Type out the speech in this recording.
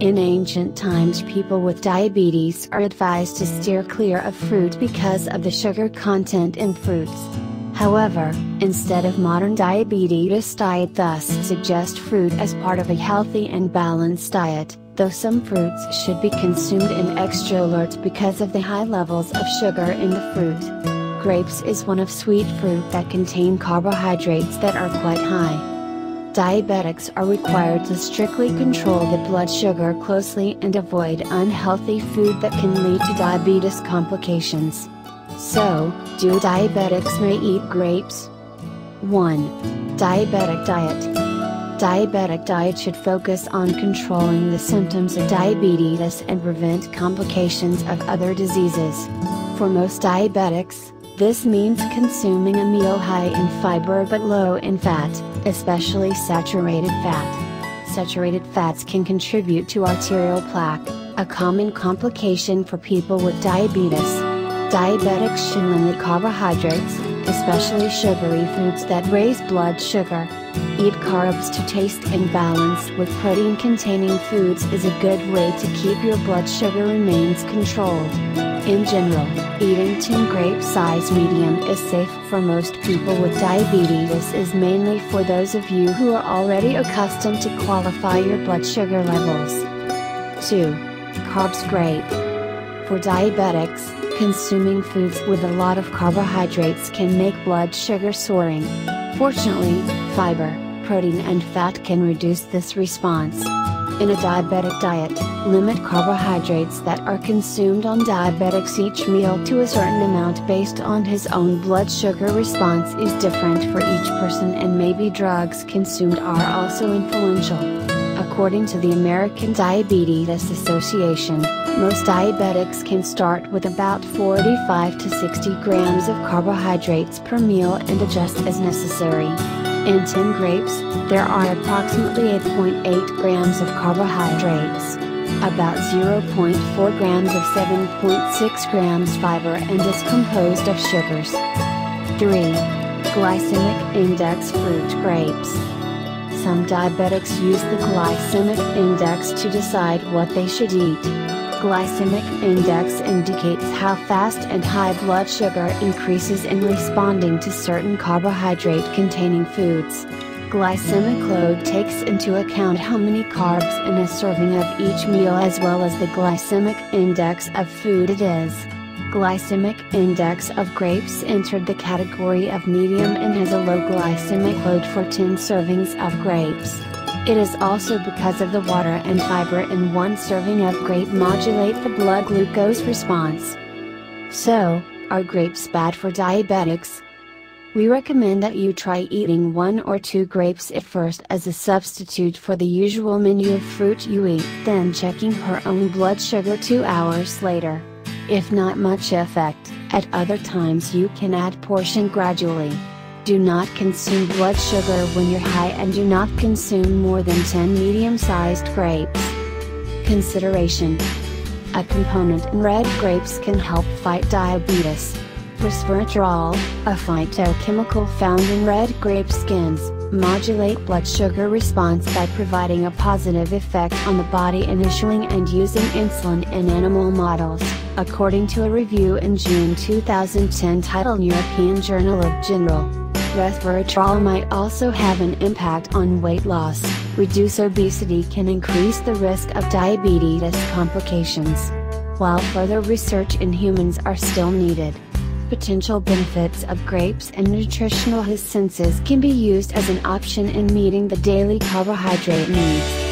In ancient times, people with diabetes are advised to steer clear of fruit because of the sugar content in fruits. However, instead of modern diabetes diet thus suggest fruit as part of a healthy and balanced diet, though some fruits should be consumed in extra alert because of the high levels of sugar in the fruit. Grapes is one of sweet fruit that contain carbohydrates that are quite high. Diabetics are required to strictly control the blood sugar closely and avoid unhealthy food that can lead to diabetes complications. So, do diabetics may eat grapes? 1. Diabetic diet. Diabetic diet should focus on controlling the symptoms of diabetes and prevent complications of other diseases. For most diabetics, this means consuming a meal high in fiber but low in fat, especially saturated fat. Saturated fats can contribute to arterial plaque, a common complication for people with diabetes. Diabetics should limit carbohydrates, especially sugary foods that raise blood sugar. Eat carbs to taste and balance with protein-containing foods is a good way to keep your blood sugar remains controlled. In general, eating 10 grape size medium is safe for most people with diabetes is mainly for those of you who are already accustomed to qualify your blood sugar levels. 2. Carbs grape. For diabetics, consuming foods with a lot of carbohydrates can make blood sugar soaring. Fortunately, fiber, protein and fat can reduce this response. In a diabetic diet, limit carbohydrates that are consumed on diabetics each meal to a certain amount based on his own blood sugar response is different for each person and maybe drugs consumed are also influential. According to the American Diabetes Association, most diabetics can start with about 45 to 60 grams of carbohydrates per meal and adjust as necessary. In 10 grapes, there are approximately 8.8 grams of carbohydrates, about 0.4 grams of 7.6 grams fiber and is composed of sugars. 3. Glycemic index fruit grapes. Some diabetics use the glycemic index to decide what they should eat. Glycemic index indicates how fast and high blood sugar increases in responding to certain carbohydrate-containing foods. Glycemic load takes into account how many carbs in a serving of each meal as well as the glycemic index of food it is. Glycemic index of grapes entered the category of medium and has a low glycemic load for 10 servings of grapes. It is also because of the water and fiber in one serving of grape modulate the blood glucose response. So, are grapes bad for diabetics? We recommend that you try eating 1 or 2 grapes at first as a substitute for the usual menu of fruit you eat, then checking her own blood sugar 2 hours later. If not much effect, at other times you can add portion gradually. Do not consume blood sugar when you're high and do not consume more than 10 medium-sized grapes. Consideration: a component in red grapes can help fight diabetes. Resveratrol, a phytochemical found in red grape skins, modulate blood sugar response by providing a positive effect on the body initially and using insulin in animal models, according to a review in June 2010 titled European Journal of General. Resveratrol might also have an impact on weight loss. Reduce obesity can increase the risk of diabetes complications. While further research in humans are still needed, potential benefits of grapes and nutritional essences can be used as an option in meeting the daily carbohydrate needs.